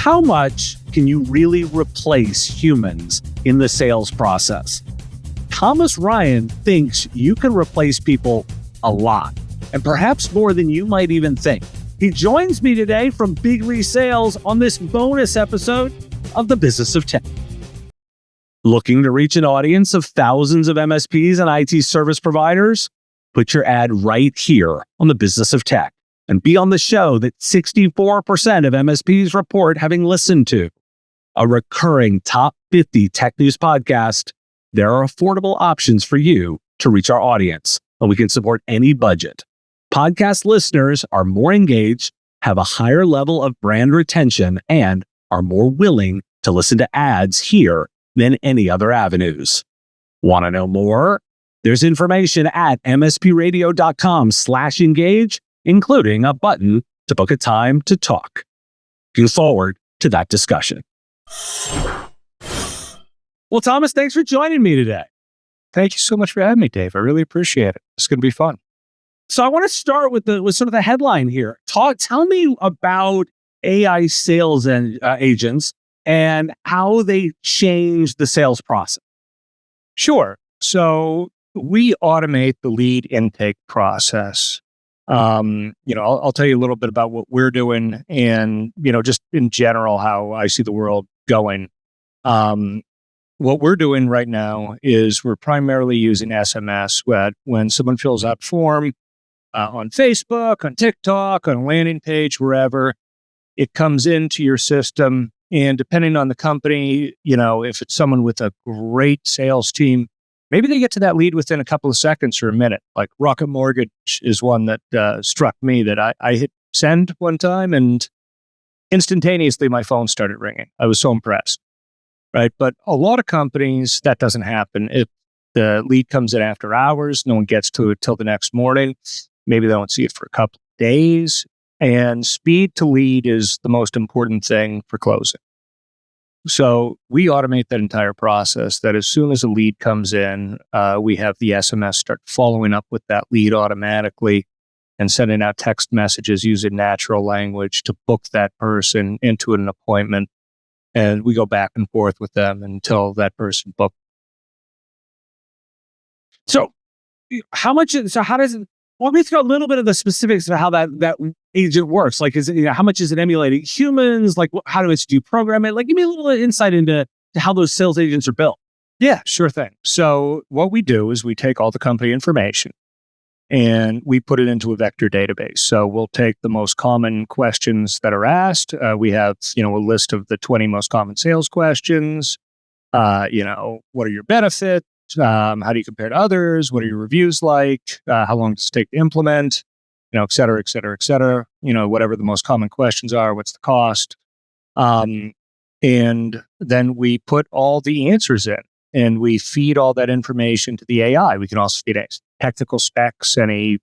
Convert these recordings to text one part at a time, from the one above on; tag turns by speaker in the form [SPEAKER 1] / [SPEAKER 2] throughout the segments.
[SPEAKER 1] How much can you really replace humans in the sales process? Thomas Ryan thinks you can replace people a lot, and perhaps more than you might even think. He joins me today from Big Resales on this bonus episode of The Business of Tech. Looking to reach an audience of thousands of MSPs and IT service providers? Put your ad right here on The Business of Tech and be on the show that 64% of MSPs report having listened to. A recurring top 50 tech news podcast. There are affordable options for you to reach our audience, and we can support any budget. Podcast listeners are more engaged, have a higher level of brand retention, and are more willing to listen to ads here than any other avenues. Want to know more? There's information at mspradio.com/engage, including a button to book a time to talk. Looking forward to that discussion. Well, Thomas, thanks for joining me today.
[SPEAKER 2] Thank you so much for having me, Dave. I really appreciate it. It's going to be fun.
[SPEAKER 1] So I want to start with sort of the headline here. Tell me about AI sales and agents and how they change the sales process.
[SPEAKER 2] Sure. So we automate the lead intake process. I'll tell you a little bit about what we're doing and, just in general, how I see the world going. What we're doing right now is we're primarily using SMS when someone fills out a form on Facebook, on TikTok, on a landing page, wherever, it comes into your system. And depending on the company, if it's someone with a great sales team, maybe they get to that lead within a couple of seconds or a minute. Like Rocket Mortgage is one that struck me that I hit send one time and instantaneously my phone started ringing. I was so impressed, right? But a lot of companies, that doesn't happen. If the lead comes in after hours, no one gets to it till the next morning. Maybe they don't see it for a couple of days. And speed to lead is the most important thing for closing. So we automate that entire process that as soon as a lead comes in, we have the SMS start following up with that lead automatically and sending out text messages using natural language to book that person into an appointment. And we go back and forth with them until that person booked.
[SPEAKER 1] So how does it, walk me through a little bit of the specifics of how that agent works. Like, how much is it emulating humans? Like, how do you program it? Like, give me a little insight into how those sales agents are built.
[SPEAKER 2] Yeah, sure thing. So what we do is we take all the company information and we put it into a vector database. So we'll take the most common questions that are asked. We have, a list of the 20 most common sales questions. What are your benefits? How do you compare to others? What are your reviews like? How long does it take to implement? Et cetera, et cetera, et cetera. Whatever the most common questions are, what's the cost? And then we put all the answers in and we feed all that information to the AI. We can also feed technical specs, really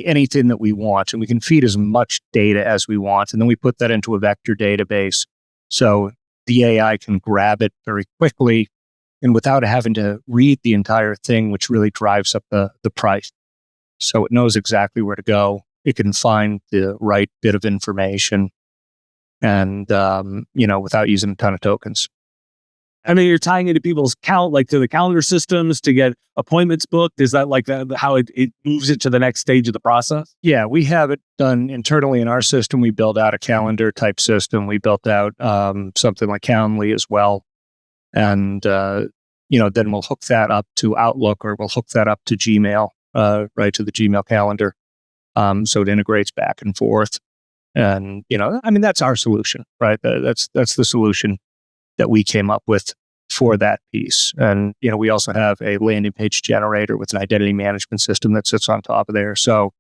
[SPEAKER 2] anything that we want. And we can feed as much data as we want. And then we put that into a vector database. So the AI can grab it very quickly and without having to read the entire thing, which really drives up the price. So it knows exactly where to go. It can find the right bit of information and, without using a ton of tokens.
[SPEAKER 1] I mean, you're tying into people's to the calendar systems to get appointments booked. Is that how it moves it to the next stage of the process?
[SPEAKER 2] Yeah, we have it done internally in our system. We build out a calendar type system. We built out something like Calendly as well. And, then we'll hook that up to Outlook or we'll hook that up to Gmail, right to the Gmail calendar. So it integrates back and forth. And, that's our solution, right? That's the solution that we came up with for that piece. And, we also have a landing page generator with an identity management system that sits on top of there. So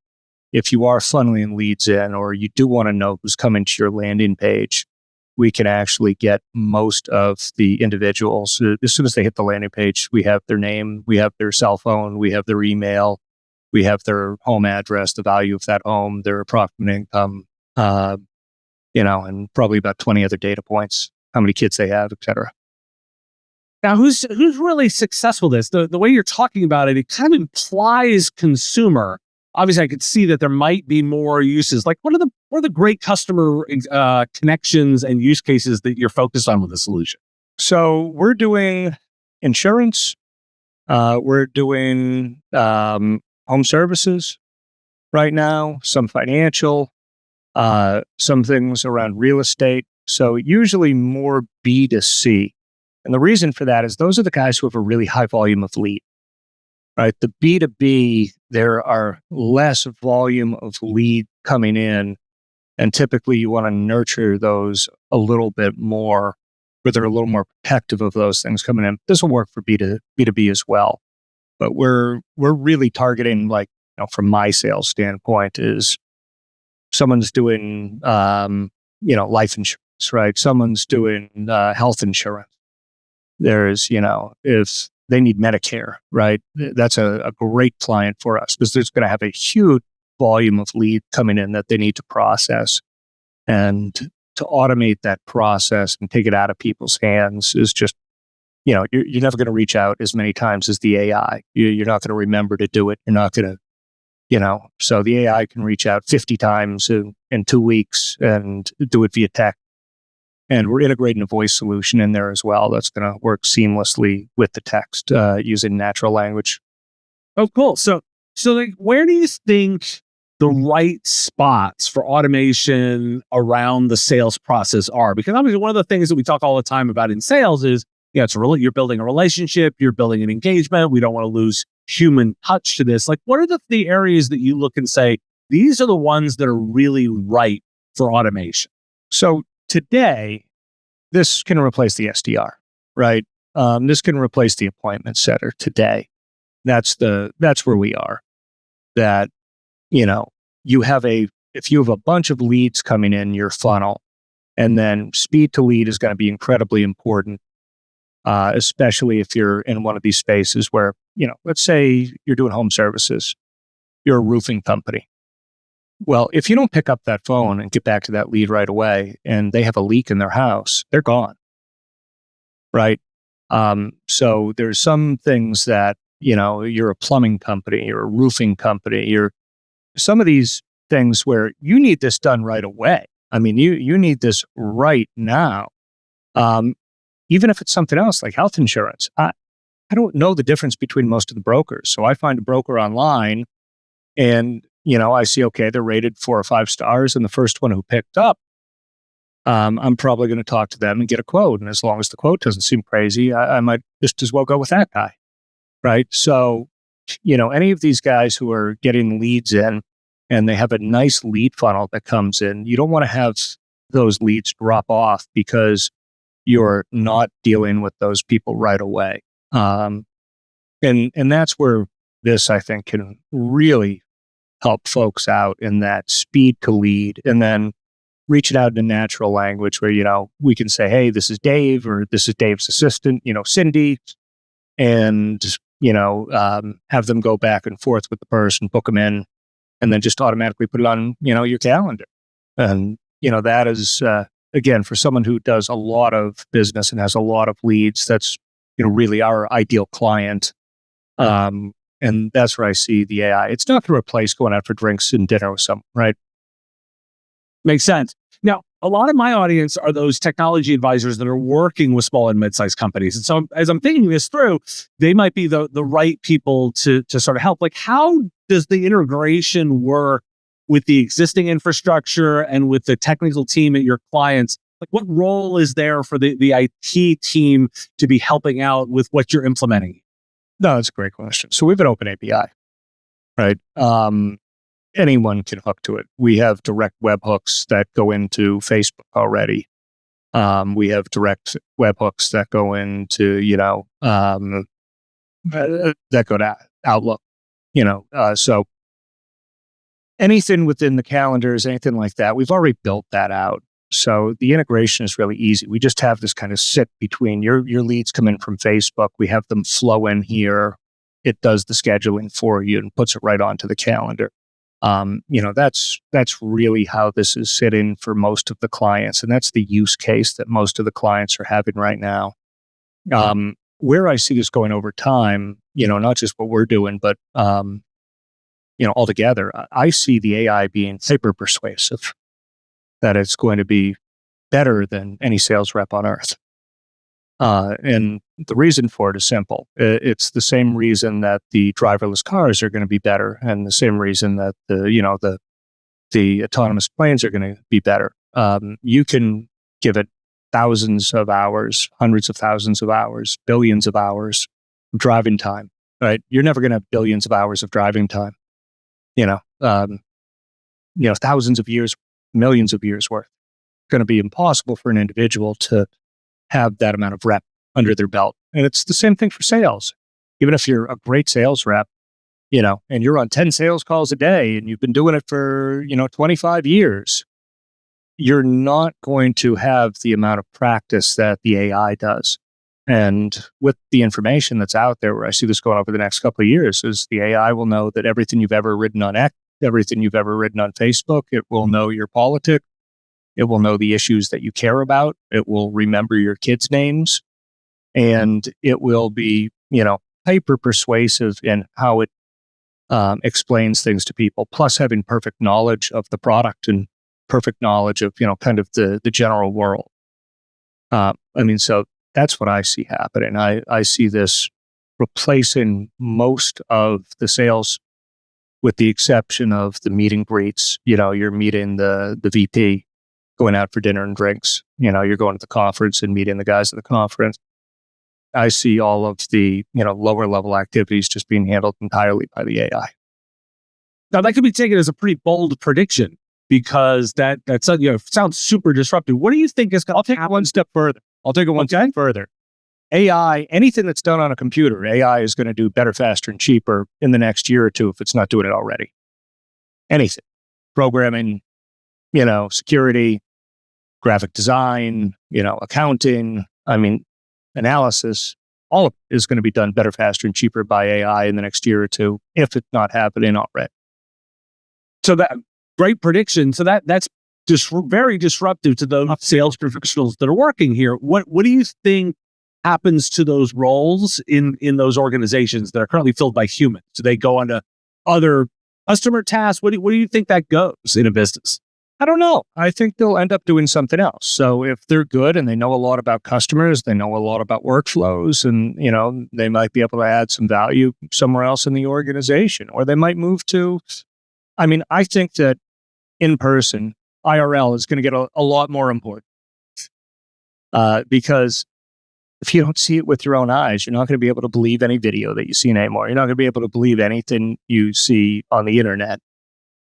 [SPEAKER 2] if you are funneling leads in or you do want to know who's coming to your landing page, we can actually get most of the individuals. As soon as they hit the landing page, we have their name, we have their cell phone, we have their email, we have their home address, the value of that home, their approximate income, and probably about 20 other data points, how many kids they have, et cetera.
[SPEAKER 1] Now, who's really successful at this? The way you're talking about it, it kind of implies consumer. obviously I could see that there might be more uses. Like, what are the great customer connections and use cases that you're focused on with the solution?
[SPEAKER 2] So we're doing insurance. We're doing home services right now, some financial, some things around real estate. So usually more B2C. And the reason for that is those are the guys who have a really high volume of lead, right? The B2B, there are less volume of lead coming in. And typically you want to nurture those a little bit more, where they're a little more protective of those things coming in. This will work for B2B as well. But we're really targeting, like, from my sales standpoint, is someone's doing, life insurance, right? Someone's doing health insurance. There's, if they need Medicare, right? That's a great client for us because there's going to have a huge volume of lead coming in that they need to process. And to automate that process and take it out of people's hands is just, you're never going to reach out as many times as the AI. You're not going to remember to do it. You're not going to, so the AI can reach out 50 times in 2 weeks and do it via text. And we're integrating a voice solution in there as well that's going to work seamlessly with the text using natural language.
[SPEAKER 1] Oh, cool. So like, where do you think the right spots for automation around the sales process are? Because obviously one of the things that we talk all the time about in sales is, you're building a relationship, you're building an engagement. We don't want to lose human touch to this. Like, what are the areas that you look and say, these are the ones that are really right for automation?
[SPEAKER 2] So today, this can replace the SDR, right? This can replace the appointment setter today. That's where we are. That, if you have a bunch of leads coming in your funnel, and then speed to lead is going to be incredibly important, especially if you're in one of these spaces where, let's say you're doing home services, you're a roofing company. Well, if you don't pick up that phone and get back to that lead right away and they have a leak in their house, they're gone, right? So there's some things that, you're a plumbing company, you're a roofing company, you're some of these things where you need this done right away. I mean, you need this right now. Even if it's something else like health insurance, I don't know the difference between most of the brokers. So I find a broker online and, I see, okay, they're rated 4 or 5 stars. And the first one who picked up, I'm probably going to talk to them and get a quote. And as long as the quote doesn't seem crazy, I might just as well go with that guy. Right. So, any of these guys who are getting leads in and they have a nice lead funnel that comes in, you don't want to have those leads drop off because you're not dealing with those people right away. And that's where this, I think, can really help folks out in that speed to lead, and then reach it out in natural language where, we can say, hey, this is Dave, or this is Dave's assistant, Cindy, and, have them go back and forth with the person, book them in, and then just automatically put it on, your calendar. And, that is, again, for someone who does a lot of business and has a lot of leads, that's, really our ideal client. And that's where I see the AI. It's not to replace going out for drinks and dinner with someone, right?
[SPEAKER 1] Makes sense. Now, a lot of my audience are those technology advisors that are working with small and mid-sized companies. And so as I'm thinking this through, they might be the right people to sort of help. Like, how does the integration work with the existing infrastructure and with the technical team at your clients? Like, what role is there for the IT team to be helping out with what you're implementing?
[SPEAKER 2] No, that's a great question. So we have an open API, right? Anyone can hook to it. We have direct webhooks that go into Facebook already. We have direct webhooks that go into, that go to Outlook, so anything within the calendars, anything like that, we've already built that out. So the integration is really easy. We just have this kind of sit between your leads come in from Facebook. We have them flow in here. It does the scheduling for you and puts it right onto the calendar. That's really how this is sitting for most of the clients. And that's the use case that most of the clients are having right now. Where I see this going over time, not just what we're doing, but altogether, I see the AI being hyper persuasive, that it's going to be better than any sales rep on earth. And the reason for it is simple. It's the same reason that the driverless cars are going to be better, and the same reason that the autonomous planes are going to be better. You can give it thousands of hours, hundreds of thousands of hours, billions of hours of driving time. Right? You're never going to have billions of hours of driving time. Thousands of years, millions of years worth. It's going to be impossible for an individual to have that amount of rep under their belt. And it's the same thing for sales. Even if you're a great sales rep, and you're on 10 sales calls a day and you've been doing it for, 25 years, you're not going to have the amount of practice that the AI does. And with the information that's out there, where I see this going over the next couple of years, is the AI will know that everything you've ever written on X, everything you've ever written on Facebook, it will know your politics. It will know the issues that you care about. It will remember your kids' names, and it will be, hyper persuasive in how it explains things to people. Plus, having perfect knowledge of the product and perfect knowledge of, kind of the general world. So that's what I see happening. I see this replacing most of the sales, with the exception of the meet and greets. You're meeting the VP, going out for dinner and drinks. You're going to the conference and meeting the guys at the conference. I see all of the, lower level activities just being handled entirely by the AI.
[SPEAKER 1] Now, that could be taken as a pretty bold prediction, because that sounds super disruptive. What do you think is going to happen?
[SPEAKER 2] I'll take it one step further. AI, anything that's done on a computer, AI is going to do better, faster, and cheaper in the next year or two if it's not doing it already. Anything. Programming, security, graphic design, accounting, analysis, all of it is going to be done better, faster, and cheaper by AI in the next year or two, if it's not happening already.
[SPEAKER 1] So that great prediction. So that's just very disruptive to those sales professionals that are working here. What do you think happens to those roles in those organizations that are currently filled by humans? Do they go on to other customer tasks? What do you think that goes in a business?
[SPEAKER 2] I don't know. I think they'll end up doing something else. So if they're good and they know a lot about customers, they know a lot about workflows, and, they might be able to add some value somewhere else in the organization, or they might move to, I think that in person, IRL is going to get a lot more important. Because if you don't see it with your own eyes, you're not going to be able to believe any video that you see anymore. You're not going to be able to believe anything you see on the internet.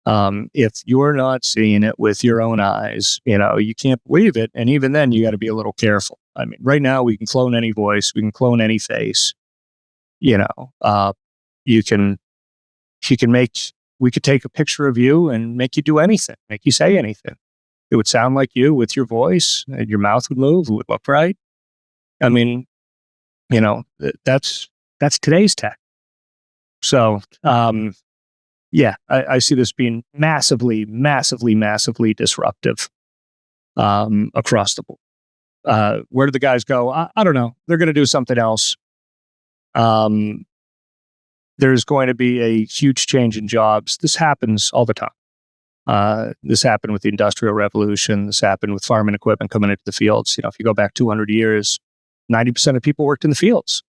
[SPEAKER 2] If you're not seeing it with your own eyes, you can't believe it. And even then, you got to be a little careful. Right now we can clone any voice, we can clone any face. We could take a picture of you and make you do anything, make you say anything. It would sound like you with your voice, and your mouth would move, it would look right. That's today's tech. So, I see this being massively, massively, massively disruptive across the board. Where do the guys go? I don't know. They're going to do something else. There's going to be a huge change in jobs. This happens all the time. This happened with the Industrial Revolution. This happened with farming equipment coming into the fields. If you go back 200 years, 90% of people worked in the fields.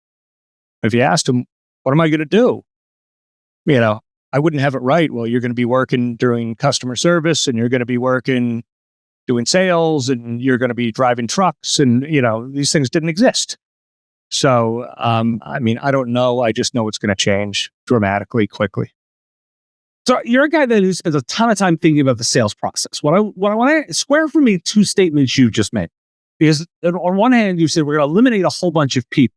[SPEAKER 2] If you asked them, what am I going to do? I wouldn't have it right. Well, you're going to be working during customer service, and you're going to be working doing sales, and you're going to be driving trucks, and, these things didn't exist. So, I don't know. I just know it's going to change dramatically, quickly.
[SPEAKER 1] So you're a guy that who spends a ton of time thinking about the sales process. What I want to square for me two statements you just made. Because on one hand, you said we're going to eliminate a whole bunch of people.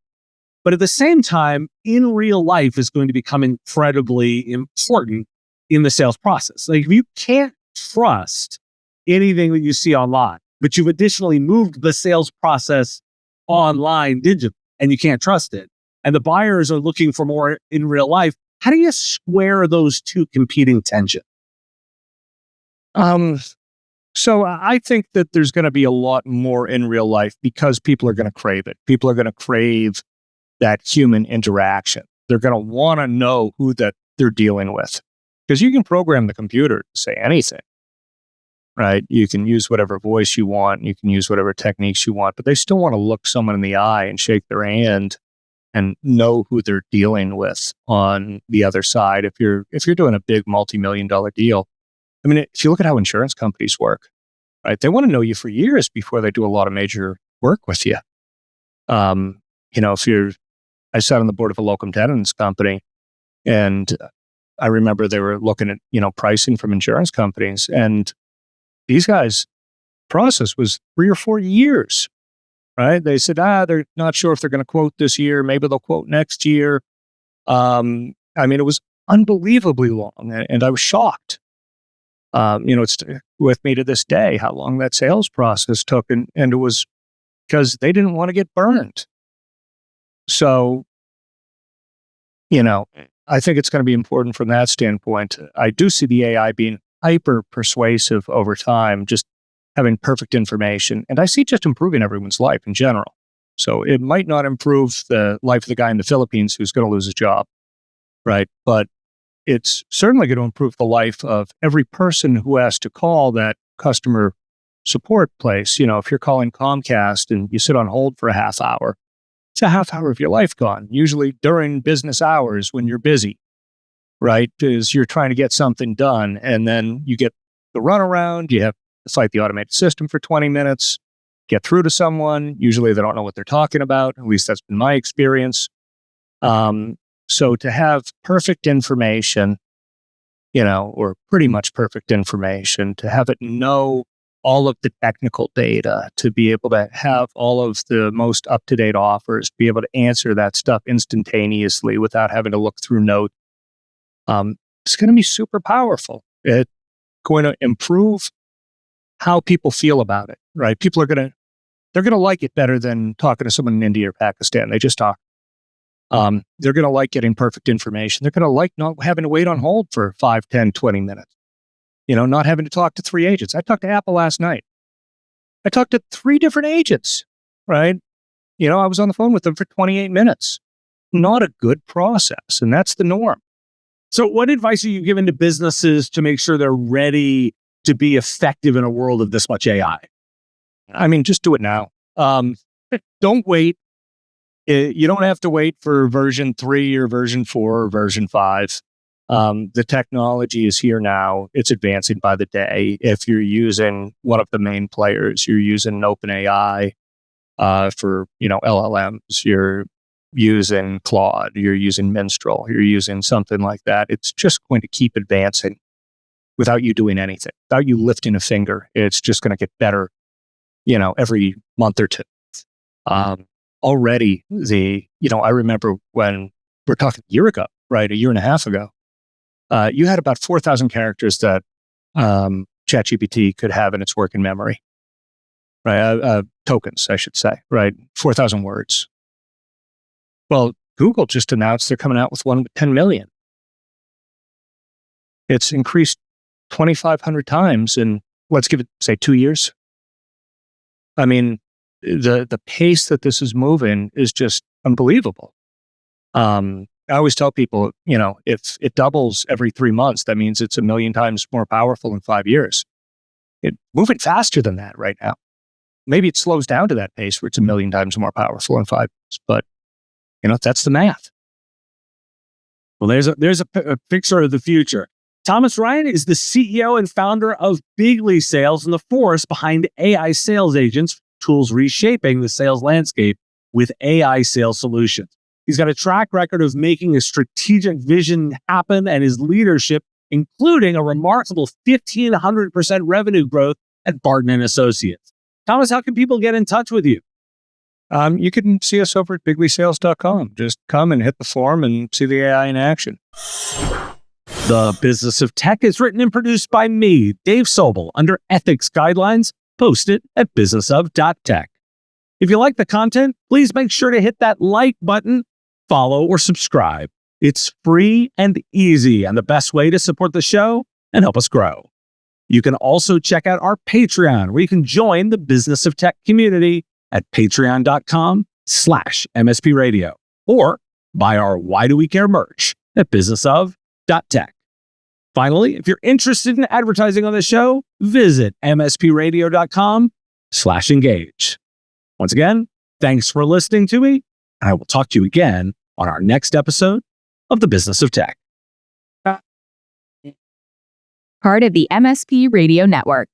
[SPEAKER 1] But at the same time, in real life is going to become incredibly important in the sales process. Like, if you can't trust anything that you see online, but you've additionally moved the sales process online digitally, and you can't trust it, and the buyers are looking for more in real life, how do you square those two competing tensions?
[SPEAKER 2] So I think that there's going to be a lot more in real life, because people are going to crave it. People are going to crave that human interaction. They're going to want to know who that they're dealing with. Because you can program the computer to say anything, right? You can use whatever voice you want, you can use whatever techniques you want, but they still want to look someone in the eye and shake their hand and know who they're dealing with on the other side. If you're doing a big multi-million-dollar deal, I mean, if you look at how insurance companies work, right? They want to know you for years before they do a lot of major work with you. I sat on the board of a locum tenens company, and I remember they were looking at, pricing from insurance companies, and these guys' process was 3 or 4 years, right? They said, they're not sure if they're going to quote this year. Maybe they'll quote next year. It was unbelievably long, and I was shocked. It's with me to this day how long that sales process took, and it was because they didn't want to get burned. So, I think it's going to be important from that standpoint. I do see the AI being hyper persuasive over time, just having perfect information. And I see it just improving everyone's life in general. So it might not improve the life of the guy in the Philippines who's going to lose his job, right? But it's certainly going to improve the life of every person who has to call that customer support place. If you're calling Comcast and you sit on hold for a half hour, it's a half hour of your life gone, usually during business hours when you're busy, right? Because you're trying to get something done, and then you get the runaround, you have to fight the automated system for 20 minutes, get through to someone. Usually they don't know what they're talking about. At least that's been my experience. So to have perfect information, or pretty much perfect information, to have it know all of the technical data, to be able to have all of the most up-to-date offers, be able to answer that stuff instantaneously without having to look through notes. It's going to be super powerful. It's going to improve how people feel about it, right? People are they're going to like it better than talking to someone in India or Pakistan. They just talk. They're going to like getting perfect information. They're going to like not having to wait on hold for 5, 10, 20 minutes. Not having to talk to 3 agents. I talked to Apple last night. I talked to 3 different agents, right? I was on the phone with them for 28 minutes. Not a good process, and that's the norm.
[SPEAKER 1] So what advice are you giving to businesses to make sure they're ready to be effective in a world of this much AI?
[SPEAKER 2] I mean, just do it now. Don't wait. You don't have to wait for version 3 or version 4 or version 5. The technology is here now. It's advancing by the day. If you're using one of the main players, you're using OpenAI for LLMs. You're using Claude. You're using Minstrel. You're using something like that. It's just going to keep advancing without you doing anything, without you lifting a finger. It's just going to get better, every month or two. Already, I remember when we're talking a year ago, right, a year and a half ago. You had about 4,000 characters that ChatGPT could have in its working memory, right? Tokens, I should say, right? 4,000 words. Well, Google just announced they're coming out with one with 10 million. It's increased 2,500 times in, let's give it, say, 2 years. I mean, the pace that this is moving is just unbelievable. I always tell people, if it doubles every 3 months, that means it's 1 million times more powerful in 5 years. It's moving faster than that right now. Maybe it slows down to that pace where it's 1 million times more powerful in 5 years, but that's the math.
[SPEAKER 1] Well, there's a picture of the future. Thomas Ryan is the CEO and founder of Bigly Sales and the force behind AI sales agents, tools reshaping the sales landscape with AI sales solutions. He's got a track record of making a strategic vision happen, and his leadership, including a remarkable 1,500% revenue growth at Barton & Associates. Thomas, how can people get in touch with you?
[SPEAKER 2] You can see us over at biglysales.com. Just come and hit the form and see the AI in action.
[SPEAKER 1] The Business of Tech is written and produced by me, Dave Sobel, under ethics guidelines posted at businessof.tech. If you like the content, please make sure to hit that like button, follow, or subscribe. It's free and easy and the best way to support the show and help us grow. You can also check out our Patreon, where you can join the Business of Tech community at patreon.com/MSP Radio, or buy our Why Do We Care merch at businessof.tech. Finally, if you're interested in advertising on the show, visit mspradio.com/engage. Once again, thanks for listening to me, and I will talk to you again on our next episode of The Business of Tech.
[SPEAKER 3] Part of the MSP Radio Network.